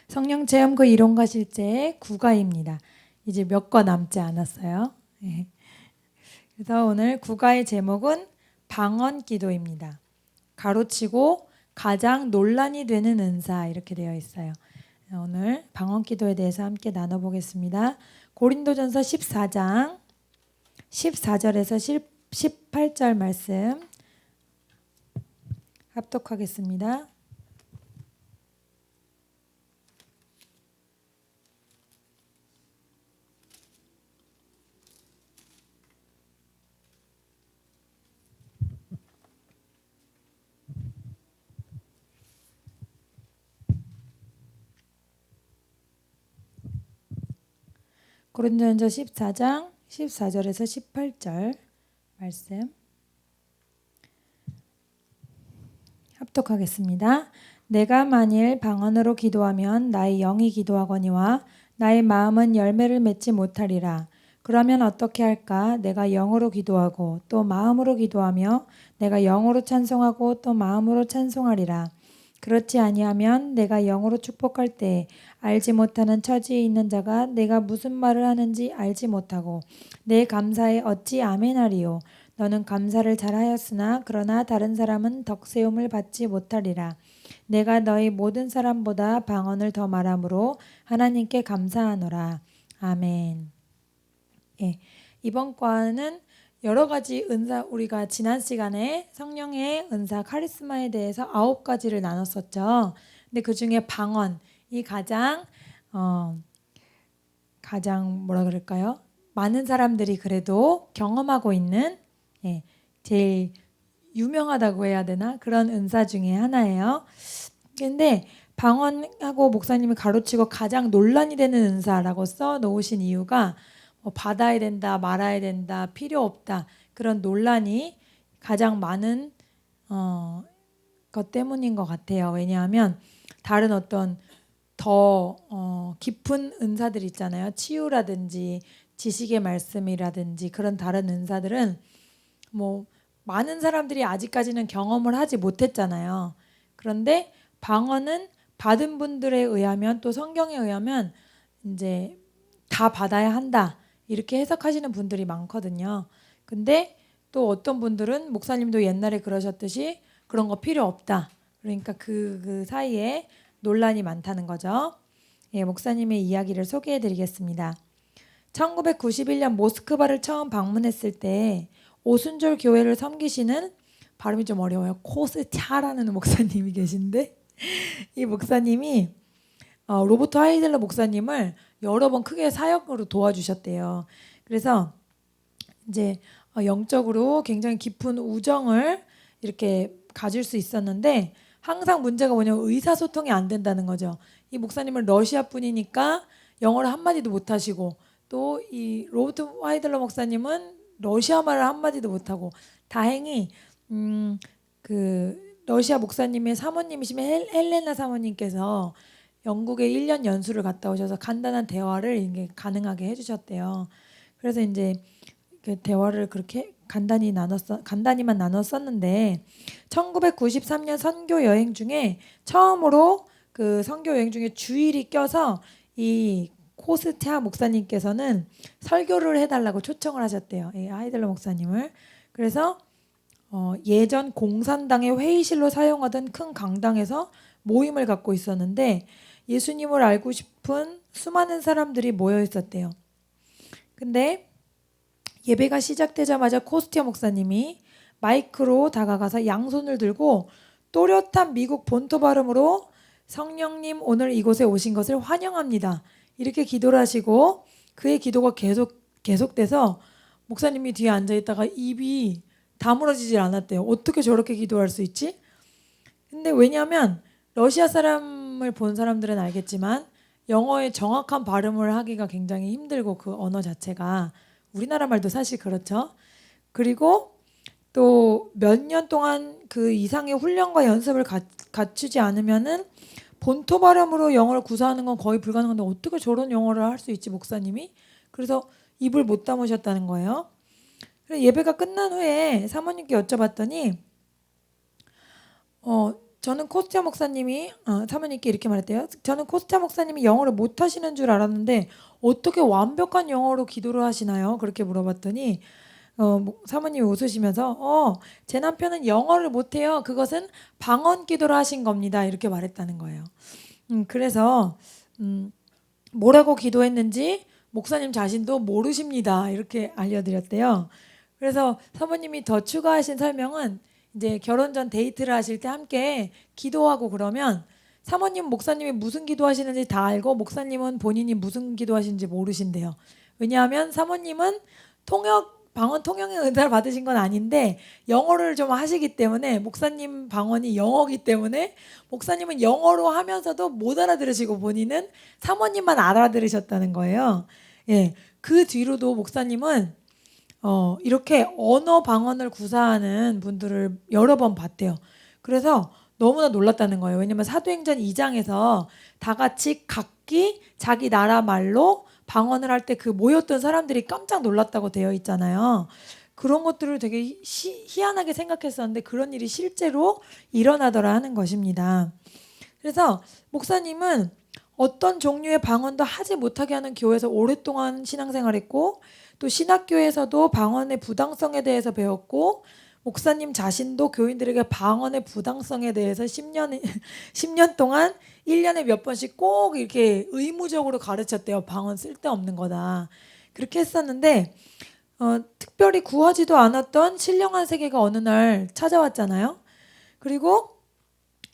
성령 체험그 이론과 실제 9가입니다. 이제 몇 거 남지 않았어요. 네. 그래서 오늘 9가의 제목은 방언 기도입니다. 가로치고 가장 논란이 되는 은사 이렇게 되어 있어요. 오늘 방언 기도에 대해서 함께 나눠보겠습니다. 고린도전서 14장 14절에서 18절 말씀 합독하겠습니다. 고린도전서 14장 14절에서 18절 말씀 합독하겠습니다. 내가 만일 방언으로 기도하면 나의 영이 기도하거니와 나의 마음은 열매를 맺지 못하리라. 그러면 어떻게 할까? 내가 영으로 기도하고 또 마음으로 기도하며 내가 영으로 찬송하고 또 마음으로 찬송하리라. 그렇지 아니하면 내가 영으로 축복할 때 알지 못하는 처지에 있는 자가 내가 무슨 말을 하는지 알지 못하고 내 감사에 어찌 아멘하리요. 너는 감사를 잘하였으나 그러나 다른 사람은 덕세움을 받지 못하리라. 내가 너희 모든 사람보다 방언을 더 말함으로 하나님께 감사하노라. 아멘. 예, 이번 과는 여러 가지 은사, 우리가 지난 시간에 성령의 은사 카리스마에 대해서 9가지를 나눴었죠. 근데 그 중에 방언이 가장 뭐라 그럴까요? 많은 사람들이 그래도 경험하고 있는 제일 유명하다고 해야 되나? 그런 은사 중에 하나예요. 근데 방언하고 목사님이 가로치고 가장 논란이 되는 은사라고 써 놓으신 이유가 받아야 된다, 말아야 된다, 필요 없다 그런 논란이 가장 많은 것 때문인 것 같아요. 왜냐하면 다른 어떤 더 깊은 은사들 있잖아요. 치유라든지 지식의 말씀이라든지 그런 다른 은사들은 많은 사람들이 아직까지는 경험을 하지 못했잖아요. 그런데 방언은 받은 분들에 의하면 또 성경에 의하면 이제 다 받아야 한다. 이렇게 해석하시는 분들이 많거든요. 근데 또 어떤 분들은 목사님도 옛날에 그러셨듯이 그런 거 필요 없다. 그러니까 그 사이에 논란이 많다는 거죠. 예, 목사님의 이야기를 소개해 드리겠습니다. 1991년 모스크바를 처음 방문했을 때 오순절 교회를 섬기시는 발음이 좀 어려워요. 코스차라는 목사님이 계신데 이 목사님이 로버트 하이델러 목사님을 여러 번 크게 사역으로 도와주셨대요. 그래서 이제 영적으로 굉장히 깊은 우정을 이렇게 가질 수 있었는데 항상 문제가 뭐냐면 의사소통이 안 된다는 거죠. 이 목사님은 러시아 분이니까 영어를 한마디도 못하시고 또 이 로버트 하이델러 목사님은 러시아 말을 한마디도 못하고 다행히 그 러시아 목사님의 사모님이시면 헬레나 사모님께서 영국에 1년 연수를 갔다 오셔서 간단한 대화를 이게 가능하게 해주셨대요. 그래서 이제 그 대화를 그렇게 간단히만 나눴었는데 1993년 선교 여행 중에 처음으로 그 선교 여행 중에 주일이 껴서 이 코스차 목사님께서는 설교를 해달라고 초청을 하셨대요. 하이델러 목사님을. 그래서 예전 공산당의 회의실로 사용하던 큰 강당에서 모임을 갖고 있었는데 예수님을 알고 싶은 수많은 사람들이 모여 있었대요. 근데 예배가 시작되자마자 코스티아 목사님이 마이크로 다가가서 양손을 들고 또렷한 미국 본토 발음으로 성령님 오늘 이곳에 오신 것을 환영합니다. 이렇게 기도를 하시고 그의 기도가 계속돼서 목사님이 뒤에 앉아있다가 입이 다물어지질 않았대요. 어떻게 저렇게 기도할 수 있지? 근데 왜냐하면 러시아 사람을 본 사람들은 알겠지만 영어의 정확한 발음을 하기가 굉장히 힘들고 그 언어 자체가 우리나라 말도 사실 그렇죠. 그리고 또 몇 년 동안 그 이상의 훈련과 연습을 갖추지 않으면은 본토 발음으로 영어를 구사하는 건 거의 불가능한데 어떻게 저런 영어를 할 수 있지 목사님이? 그래서 입을 못 다무셨다는 거예요. 그래서 예배가 끝난 후에 사모님께 여쭤봤더니 저는 코스타 목사님이 사모님께 이렇게 말했대요. 저는 코스타 목사님이 영어를 못하시는 줄 알았는데 어떻게 완벽한 영어로 기도를 하시나요? 그렇게 물어봤더니 사모님이 웃으시면서 제 남편은 영어를 못해요. 그것은 방언 기도를 하신 겁니다. 이렇게 말했다는 거예요. 그래서 뭐라고 기도했는지 목사님 자신도 모르십니다. 이렇게 알려드렸대요. 그래서 사모님이 더 추가하신 설명은 이제 결혼 전 데이트를 하실 때 함께 기도하고 그러면 사모님 목사님이 무슨 기도하시는지 다 알고 목사님은 본인이 무슨 기도하시는지 모르신대요. 왜냐하면 사모님은 방언 통역의 은사를 받으신 건 아닌데 영어를 좀 하시기 때문에 목사님 방언이 영어기 때문에 목사님은 영어로 하면서도 못 알아들으시고 본인은 사모님만 알아들으셨다는 거예요. 예, 그 뒤로도 목사님은 이렇게 언어 방언을 구사하는 분들을 여러 번 봤대요. 그래서 너무나 놀랐다는 거예요. 왜냐면 사도행전 2장에서 다 같이 각기 자기 나라 말로 방언을 할 때 그 모였던 사람들이 깜짝 놀랐다고 되어 있잖아요. 그런 것들을 되게 희한하게 생각했었는데 그런 일이 실제로 일어나더라 하는 것입니다. 그래서 목사님은 어떤 종류의 방언도 하지 못하게 하는 교회에서 오랫동안 신앙생활했고 또 신학교에서도 방언의 부당성에 대해서 배웠고 목사님 자신도 교인들에게 방언의 부당성에 대해서 10년 동안 1년에 몇 번씩 꼭 이렇게 의무적으로 가르쳤대요. 방언 쓸데없는 거다. 그렇게 했었는데 특별히 구하지도 않았던 신령한 세계가 어느 날 찾아왔잖아요. 그리고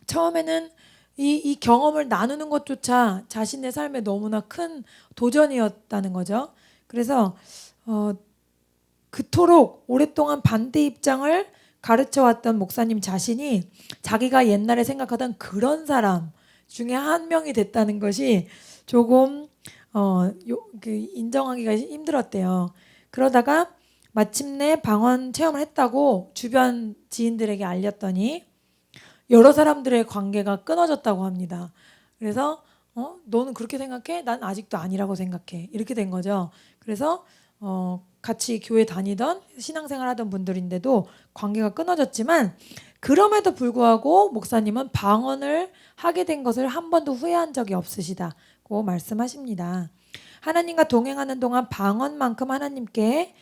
처음에는 이 경험을 나누는 것조차 자신의 삶에 너무나 큰 도전이었다는 거죠. 그래서 그토록 오랫동안 반대 입장을 가르쳐왔던 목사님 자신이 자기가 옛날에 생각하던 그런 사람 중에 한 명이 됐다는 것이 조금 인정하기가 힘들었대요. 그러다가 마침내 방언 체험을 했다고 주변 지인들에게 알렸더니 여러 사람들의 관계가 끊어졌다고 합니다. 그래서 너는 그렇게 생각해? 난 아직도 아니라고 생각해. 이렇게 된 거죠. 그래서 같이 교회 다니던 신앙생활하던 분들인데도 관계가 끊어졌지만 그럼에도 불구하고 목사님은 방언을 하게 된 것을 한 번도 후회한 적이 없으시다고 말씀하십니다. 하나님과 동행하는 동안 방언만큼 하나님께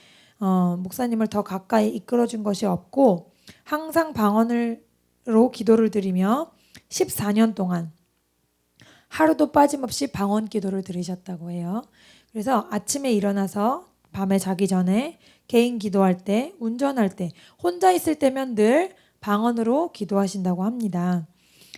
목사님을 더 가까이 이끌어준 것이 없고 항상 방언으로 기도를 드리며 14년 동안 하루도 빠짐없이 방언 기도를 드리셨다고 해요. 그래서 아침에 일어나서 밤에 자기 전에 개인 기도할 때, 운전할 때, 혼자 있을 때면 늘 방언으로 기도하신다고 합니다.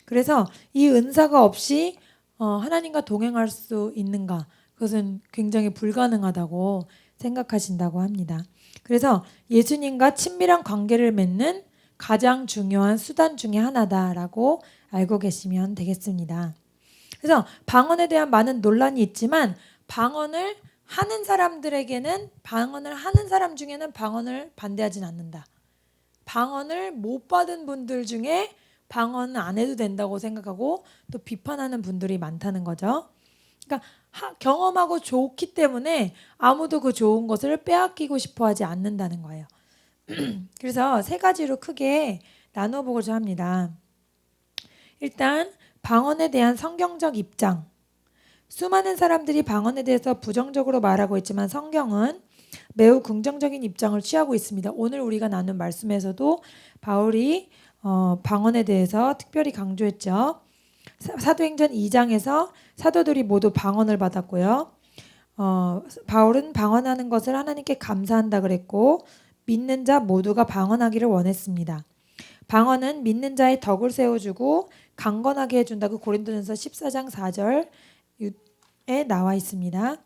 그래서 이 은사가 없이 하나님과 동행할 수 있는가? 그것은 굉장히 불가능하다고 생각하신다고 합니다. 그래서 예수님과 친밀한 관계를 맺는 가장 중요한 수단 중에 하나다라고 알고 계시면 되겠습니다. 그래서 방언에 대한 많은 논란이 있지만 방언을 하는 사람들에게는 방언을 하는 사람 중에는 방언을 반대하진 않는다. 방언을 못 받은 분들 중에 방언 안 해도 된다고 생각하고 또 비판하는 분들이 많다는 거죠. 그러니까 경험하고 좋기 때문에 아무도 그 좋은 것을 빼앗기고 싶어 하지 않는다는 거예요. 그래서 세 가지로 크게 나눠보고자 합니다. 일단 방언에 대한 성경적 입장. 수많은 사람들이 방언에 대해서 부정적으로 말하고 있지만 성경은 매우 긍정적인 입장을 취하고 있습니다. 오늘 우리가 나눈 말씀에서도 바울이 방언에 대해서 특별히 강조했죠. 사도행전 2장에서 사도들이 모두 방언을 받았고요. 바울은 방언하는 것을 하나님께 감사한다 그랬고 믿는 자 모두가 방언하기를 원했습니다. 방언은 믿는 자의 덕을 세워주고 강건하게 해준다고 고린도전서 14장 4절에 나와 있습니다.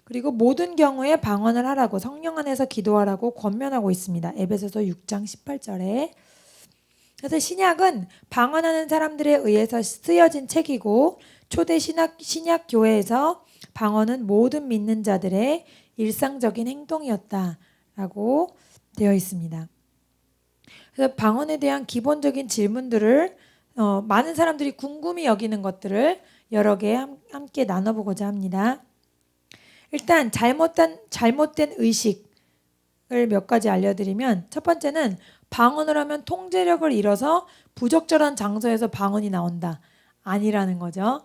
그리고 모든 경우에 방언을 하라고 성령 안에서 기도하라고 권면하고 있습니다. 에베소서 6장 18절에. 그래서 신약은 방언하는 사람들에 의해서 쓰여진 책이고 초대 신약 교회에서 방언은 모든 믿는 자들의 일상적인 행동이었다라고 되어 있습니다. 그래서 방언에 대한 기본적인 질문들을 많은 사람들이 궁금히 여기는 것들을 여러 개 함께 나눠보고자 합니다. 일단 잘못된 의식을 몇 가지 알려드리면 첫 번째는 방언을 하면 통제력을 잃어서 부적절한 장소에서 방언이 나온다. 아니라는 거죠.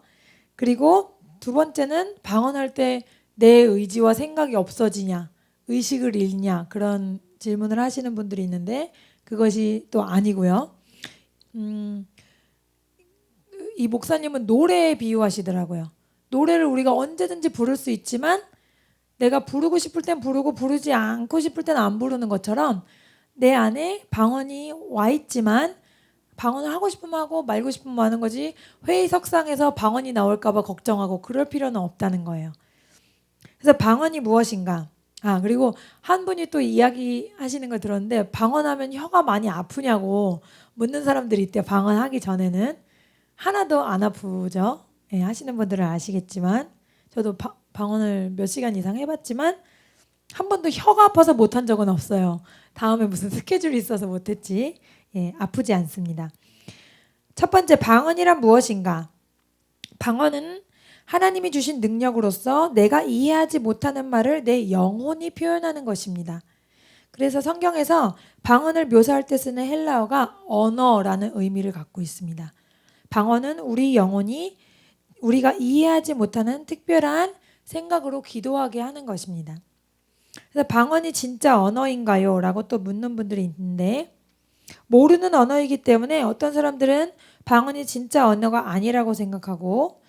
그리고 두 번째는 방언할 때 내 의지와 생각이 없어지냐, 의식을 잃냐 그런 질문을 하시는 분들이 있는데 그것이 또 아니고요. 이 목사님은 노래에 비유하시더라고요. 노래를 우리가 언제든지 부를 수 있지만 내가 부르고 싶을 땐 부르고 부르지 않고 싶을 땐 안 부르는 것처럼 내 안에 방언이 와 있지만 방언을 하고 싶으면 하고 말고 싶으면 하는 거지 회의석상에서 방언이 나올까 봐 걱정하고 그럴 필요는 없다는 거예요. 그래서 방언이 무엇인가? 그리고 한 분이 또 이야기하시는 걸 들었는데 방언하면 혀가 많이 아프냐고 묻는 사람들이 있대요. 방언하기 전에는. 하나도 안 아프죠. 네, 하시는 분들은 아시겠지만 저도 방언을 몇 시간 이상 해봤지만 한 번도 혀가 아파서 못한 적은 없어요. 다음에 무슨 스케줄이 있어서 못했지. 아프지 않습니다. 첫 번째, 방언이란 무엇인가? 방언은 하나님이 주신 능력으로서 내가 이해하지 못하는 말을 내 영혼이 표현하는 것입니다. 그래서 성경에서 방언을 묘사할 때 쓰는 헬라어가 언어라는 의미를 갖고 있습니다. 방언은 우리 영혼이 우리가 이해하지 못하는 특별한 생각으로 기도하게 하는 것입니다. 그래서 방언이 진짜 언어인가요? 라고 또 묻는 분들이 있는데 모르는 언어이기 때문에 어떤 사람들은 방언이 진짜 언어가 아니라고 생각하고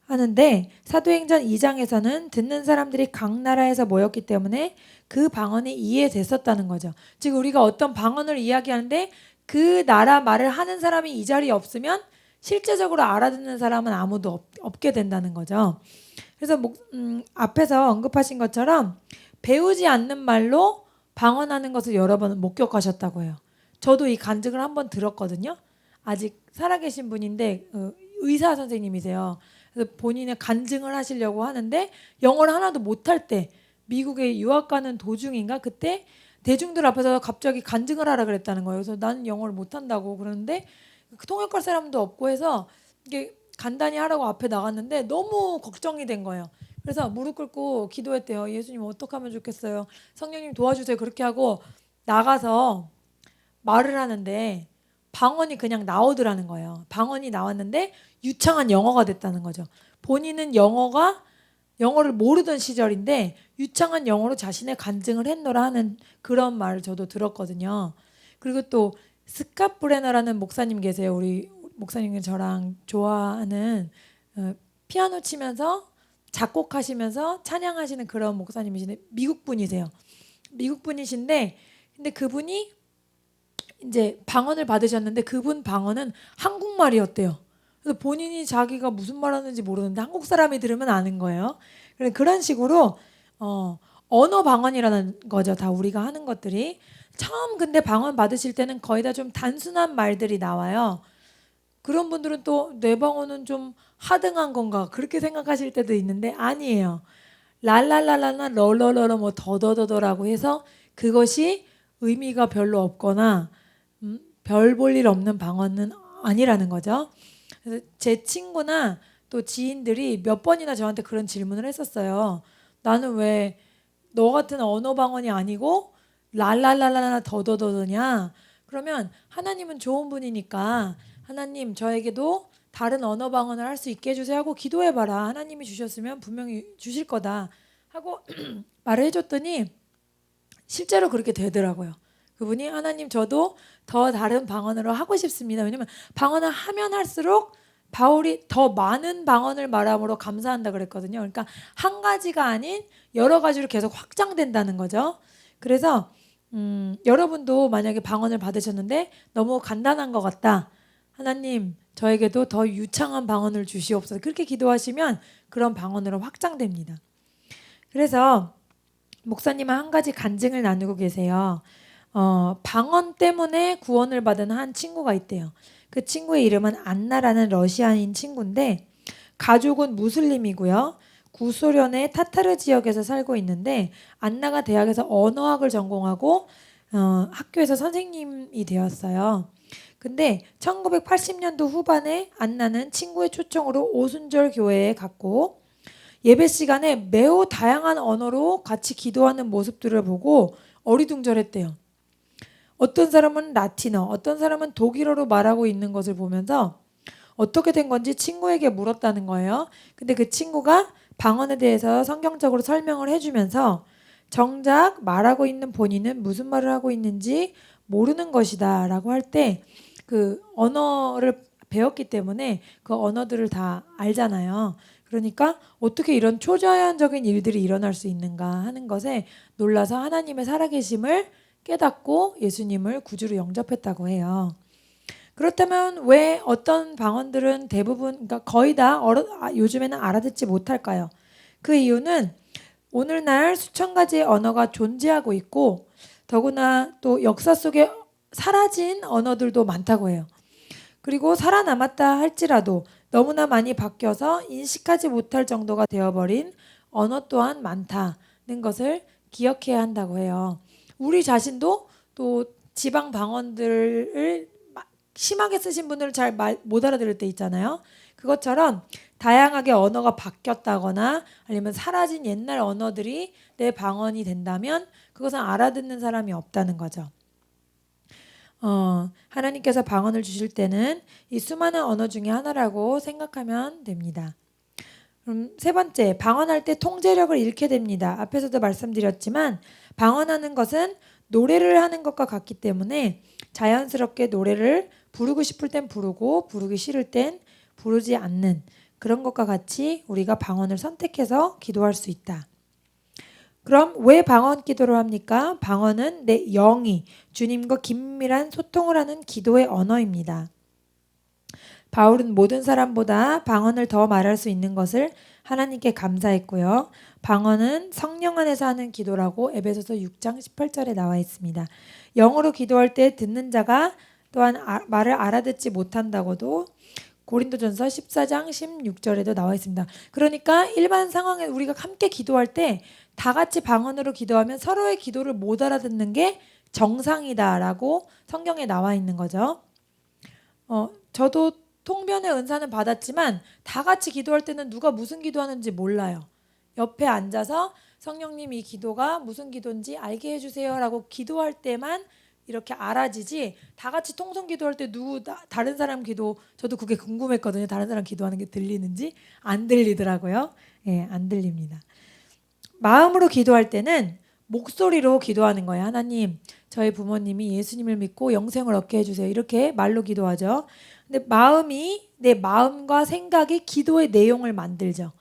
하는데 사도행전 2장에서는 듣는 사람들이 각 나라에서 모였기 때문에 그 방언이 이해됐었다는 거죠. 즉 우리가 어떤 방언을 이야기하는데 그 나라 말을 하는 사람이 이 자리에 없으면 실제적으로 알아듣는 사람은 아무도 없게 된다는 거죠. 그래서 앞에서 언급하신 것처럼 배우지 않는 말로 방언하는 것을 여러 번 목격하셨다고 해요. 저도 이 간증을 한번 들었거든요. 아직 살아계신 분인데 의사 선생님이세요. 그래서 본인의 간증을 하시려고 하는데 영어를 하나도 못할 때 미국에 유학 가는 도중인가 그때 대중들 앞에서 갑자기 간증을 하라 그랬다는 거예요. 그래서 나는 영어를 못한다고 그러는데 통역할 사람도 없고 해서 이게 간단히 하라고 앞에 나갔는데 너무 걱정이 된 거예요. 그래서 무릎 꿇고 기도했대요. 예수님 어떻게 하면 좋겠어요. 성령님 도와주세요. 그렇게 하고 나가서 말을 하는데 방언이 그냥 나오더라는 거예요. 방언이 나왔는데 유창한 영어가 됐다는 거죠. 본인은 영어를 모르던 시절인데 유창한 영어로 자신의 간증을 했노라 하는 그런 말을 저도 들었거든요. 그리고 또 스캇 브레너라는 목사님 계세요. 우리 목사님이 저랑 좋아하는 피아노 치면서 작곡하시면서 찬양하시는 그런 목사님이신데 미국 분이세요. 미국 분이신데 근데 그분이 이제 방언을 받으셨는데 그분 방언은 한국말이었대요. 그래서 본인이 자기가 무슨 말 하는지 모르는데 한국 사람이 들으면 아는 거예요. 그런 식으로 언어 방언이라는 거죠. 다 우리가 하는 것들이. 처음 근데 방언 받으실 때는 거의 다 좀 단순한 말들이 나와요. 그런 분들은 또 내 방언은 좀 하등한 건가 그렇게 생각하실 때도 있는데 아니에요. 랄랄랄라나 럴럴러러 뭐 더더더더라고 해서 그것이 의미가 별로 없거나 별 볼 일 없는 방언은 아니라는 거죠. 그래서 제 친구나 또 지인들이 몇 번이나 저한테 그런 질문을 했었어요. 나는 왜 너 같은 언어 방언이 아니고 랄랄랄라나 더더더더냐? 그러면 하나님은 좋은 분이니까 하나님 저에게도 다른 언어 방언을 할 수 있게 해주세요 하고 기도해봐라. 하나님이 주셨으면 분명히 주실 거다 하고 말을 해줬더니 실제로 그렇게 되더라고요. 그분이 하나님 저도 더 다른 방언으로 하고 싶습니다. 왜냐면 방언을 하면 할수록 바울이 더 많은 방언을 말함으로 감사한다 그랬거든요. 그러니까 한 가지가 아닌 여러 가지로 계속 확장된다는 거죠. 그래서 여러분도 만약에 방언을 받으셨는데 너무 간단한 것 같다. 하나님 저에게도 더 유창한 방언을 주시옵소서. 그렇게 기도하시면 그런 방언으로 확장됩니다. 그래서 목사님은 한 가지 간증을 나누고 계세요. 방언 때문에 구원을 받은 한 친구가 있대요. 그 친구의 이름은 안나라는 러시아인 친구인데 가족은 무슬림이고요. 구소련의 타타르 지역에서 살고 있는데 안나가 대학에서 언어학을 전공하고 학교에서 선생님이 되었어요. 근데 1980년도 후반에 안나는 친구의 초청으로 오순절 교회에 갔고 예배 시간에 매우 다양한 언어로 같이 기도하는 모습들을 보고 어리둥절했대요. 어떤 사람은 라틴어, 어떤 사람은 독일어로 말하고 있는 것을 보면서 어떻게 된 건지 친구에게 물었다는 거예요. 근데 그 친구가 방언에 대해서 성경적으로 설명을 해주면서 정작 말하고 있는 본인은 무슨 말을 하고 있는지 모르는 것이다 라고 할 때 그 언어를 배웠기 때문에 그 언어들을 다 알잖아요. 그러니까 어떻게 이런 초자연적인 일들이 일어날 수 있는가 하는 것에 놀라서 하나님의 살아계심을 깨닫고 예수님을 구주로 영접했다고 해요. 그렇다면 왜 어떤 방언들은 대부분, 그러니까 거의 다 요즘에는 알아듣지 못할까요? 그 이유는 오늘날 수천 가지의 언어가 존재하고 있고 더구나 또 역사 속에 사라진 언어들도 많다고 해요. 그리고 살아남았다 할지라도 너무나 많이 바뀌어서 인식하지 못할 정도가 되어버린 언어 또한 많다는 것을 기억해야 한다고 해요. 우리 자신도 또 지방 방언들을 심하게 쓰신 분들은 잘 못 알아들을 때 있잖아요. 그것처럼 다양하게 언어가 바뀌었다거나 아니면 사라진 옛날 언어들이 내 방언이 된다면 그것은 알아듣는 사람이 없다는 거죠. 하나님께서 방언을 주실 때는 이 수많은 언어 중에 하나라고 생각하면 됩니다. 그럼 세 번째, 방언할 때 통제력을 잃게 됩니다. 앞에서도 말씀드렸지만 방언하는 것은 노래를 하는 것과 같기 때문에 자연스럽게 노래를 부르고 싶을 땐 부르고 부르기 싫을 땐 부르지 않는 그런 것과 같이 우리가 방언을 선택해서 기도할 수 있다. 그럼 왜 방언 기도를 합니까? 방언은 내 영이 주님과 긴밀한 소통을 하는 기도의 언어입니다. 바울은 모든 사람보다 방언을 더 말할 수 있는 것을 하나님께 감사했고요. 방언은 성령 안에서 하는 기도라고 에베소서 6장 18절에 나와 있습니다. 영어로 기도할 때 듣는 자가 또한 말을 알아듣지 못한다고도 고린도전서 14장 16절에도 나와 있습니다. 그러니까 일반 상황에 우리가 함께 기도할 때 다 같이 방언으로 기도하면 서로의 기도를 못 알아듣는 게 정상이다라고 성경에 나와 있는 거죠. 저도 통변의 은사는 받았지만 다 같이 기도할 때는 누가 무슨 기도하는지 몰라요. 옆에 앉아서 성령님 이 기도가 무슨 기도인지 알게 해주세요라고 기도할 때만 이렇게 알아지지 다 같이 통성 기도할 때 다른 사람 기도 저도 그게 궁금했거든요. 다른 사람 기도하는 게 들리는지 안 들리더라고요. 예, 안 들립니다. 마음으로 기도할 때는 목소리로 기도하는 거예요. 하나님, 저희 부모님이 예수님을 믿고 영생을 얻게 해주세요. 이렇게 말로 기도하죠. 근데 내 마음과 생각이 기도의 내용을 만들죠.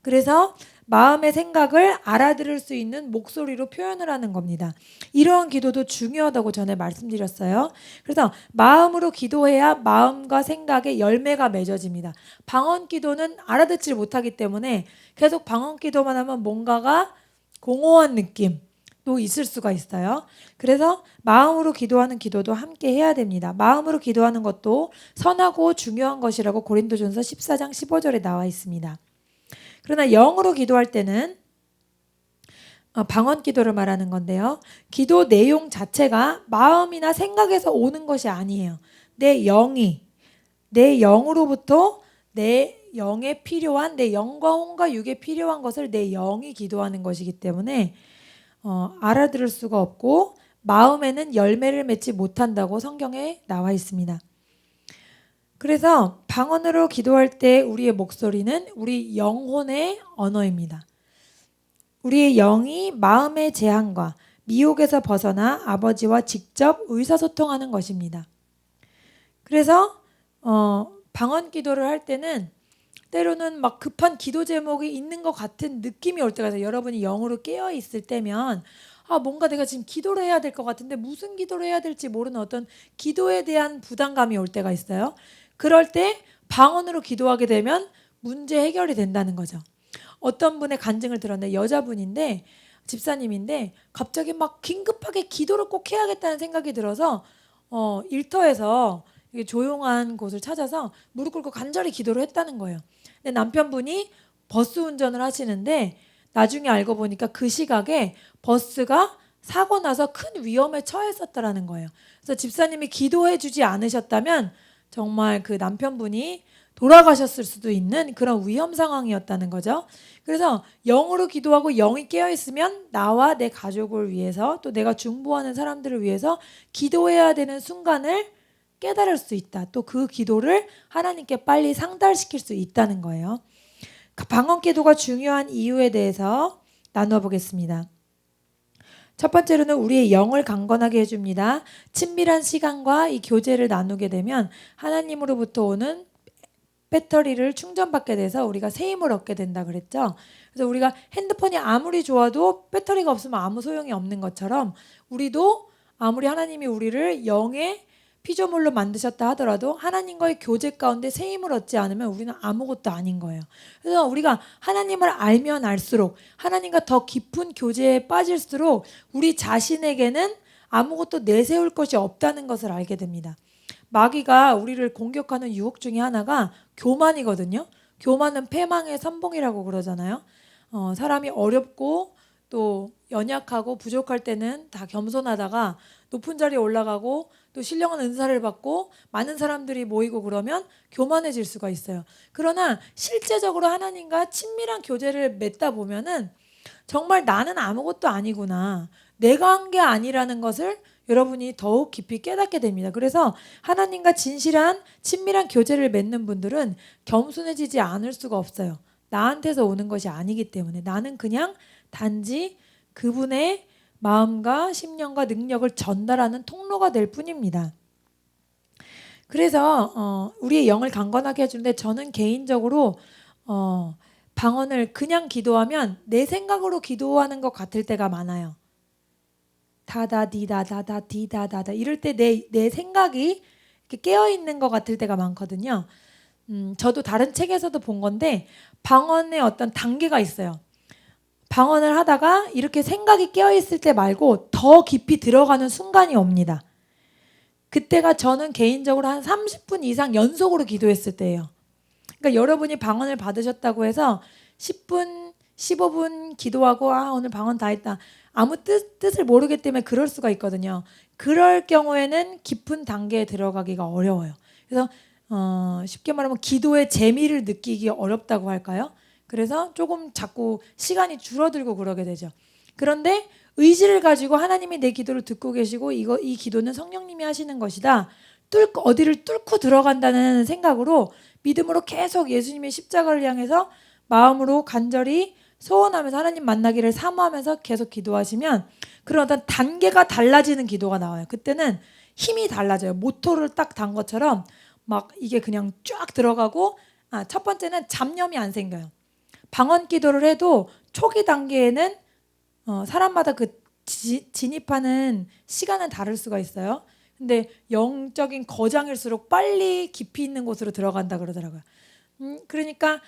그래서 마음의 생각을 알아들을 수 있는 목소리로 표현을 하는 겁니다. 이러한 기도도 중요하다고 전에 말씀드렸어요. 그래서 마음으로 기도해야 마음과 생각의 열매가 맺어집니다. 방언 기도는 알아듣지 못하기 때문에 계속 방언 기도만 하면 뭔가가 공허한 느낌도 있을 수가 있어요. 그래서 마음으로 기도하는 기도도 함께 해야 됩니다. 마음으로 기도하는 것도 선하고 중요한 것이라고 고린도전서 14장 15절에 나와 있습니다. 그러나 영으로 기도할 때는 방언 기도를 말하는 건데요. 기도 내용 자체가 마음이나 생각에서 오는 것이 아니에요. 내 영으로부터 내 영에 필요한 내 영과 혼과 육에 필요한 것을 내 영이 기도하는 것이기 때문에 알아들을 수가 없고 마음에는 열매를 맺지 못한다고 성경에 나와 있습니다. 그래서 방언으로 기도할 때 우리의 목소리는 우리 영혼의 언어입니다. 우리의 영이 마음의 제한과 미혹에서 벗어나 아버지와 직접 의사소통하는 것입니다. 그래서 방언 기도를 할 때는 때로는 막 급한 기도 제목이 있는 것 같은 느낌이 올 때가 있어요. 여러분이 영으로 깨어 있을 때면 뭔가 내가 지금 기도를 해야 될 것 같은데 무슨 기도를 해야 될지 모르는 어떤 기도에 대한 부담감이 올 때가 있어요. 그럴 때 방언으로 기도하게 되면 문제 해결이 된다는 거죠. 어떤 분의 간증을 들었는데 여자분인데 집사님인데 갑자기 막 긴급하게 기도를 꼭 해야겠다는 생각이 들어서 일터에서 조용한 곳을 찾아서 무릎 꿇고 간절히 기도를 했다는 거예요. 근데 남편분이 버스 운전을 하시는데 나중에 알고 보니까 그 시각에 버스가 사고 나서 큰 위험에 처했었다라는 거예요. 그래서 집사님이 기도해 주지 않으셨다면 정말 그 남편분이 돌아가셨을 수도 있는 그런 위험 상황이었다는 거죠. 그래서 영으로 기도하고 영이 깨어 있으면 나와 내 가족을 위해서 또 내가 중보하는 사람들을 위해서 기도해야 되는 순간을 깨달을 수 있다. 또 그 기도를 하나님께 빨리 상달시킬 수 있다는 거예요. 방언 기도가 중요한 이유에 대해서 나누어 보겠습니다. 첫 번째로는 우리의 영을 강건하게 해줍니다. 친밀한 시간과 이 교제를 나누게 되면 하나님으로부터 오는 배터리를 충전받게 돼서 우리가 새 힘을 얻게 된다 그랬죠. 그래서 우리가 핸드폰이 아무리 좋아도 배터리가 없으면 아무 소용이 없는 것처럼 우리도 아무리 하나님이 우리를 영의 피조물로 만드셨다 하더라도 하나님과의 교제 가운데 새 힘을 얻지 않으면 우리는 아무것도 아닌 거예요. 그래서 우리가 하나님을 알면 알수록 하나님과 더 깊은 교제에 빠질수록 우리 자신에게는 아무것도 내세울 것이 없다는 것을 알게 됩니다. 마귀가 우리를 공격하는 유혹 중에 하나가 교만이거든요. 교만은 패망의 선봉이라고 그러잖아요. 사람이 어렵고 또 연약하고 부족할 때는 다 겸손하다가 높은 자리에 올라가고 또 신령한 은사를 받고 많은 사람들이 모이고 그러면 교만해질 수가 있어요. 그러나 실제적으로 하나님과 친밀한 교제를 맺다 보면은 정말 나는 아무것도 아니구나. 내가 한 게 아니라는 것을 여러분이 더욱 깊이 깨닫게 됩니다. 그래서 하나님과 진실한 친밀한 교제를 맺는 분들은 겸손해지지 않을 수가 없어요. 나한테서 오는 것이 아니기 때문에 나는 그냥 단지 그분의 마음과 심령과 능력을 전달하는 통로가 될 뿐입니다. 그래서 우리의 영을 강건하게 해주는데 저는 개인적으로 방언을 그냥 기도하면 내 생각으로 기도하는 것 같을 때가 많아요. 다다디다다다 디다다다 이럴 때 내 생각이 이렇게 깨어 있는 것 같을 때가 많거든요. 저도 다른 책에서도 본 건데 방언의 어떤 단계가 있어요. 방언을 하다가 이렇게 생각이 깨어 있을 때 말고 더 깊이 들어가는 순간이 옵니다. 그때가 저는 개인적으로 한 30분 이상 연속으로 기도했을 때예요. 그러니까 여러분이 방언을 받으셨다고 해서 10분, 15분 기도하고 오늘 방언 다 했다. 아무 뜻을 모르기 때문에 그럴 수가 있거든요. 그럴 경우에는 깊은 단계에 들어가기가 어려워요. 그래서 쉽게 말하면 기도의 재미를 느끼기 어렵다고 할까요? 그래서 조금 자꾸 시간이 줄어들고 그러게 되죠. 그런데 의지를 가지고 하나님이 내 기도를 듣고 계시고 이 기도는 성령님이 하시는 것이다. 어디를 뚫고 들어간다는 생각으로 믿음으로 계속 예수님의 십자가를 향해서 마음으로 간절히 소원하면서 하나님 만나기를 사모하면서 계속 기도하시면 그런 어떤 단계가 달라지는 기도가 나와요. 그때는 힘이 달라져요. 모터를 딱 단 것처럼 막 이게 그냥 쫙 들어가고 첫 번째는 잡념이 안 생겨요. 방언 기도를 해도 초기 단계에는 사람마다 그 진입하는 시간은 다를 수가 있어요. 근데 영적인 거장일수록 빨리 깊이 있는 곳으로 들어간다 그러더라고요. 그러니까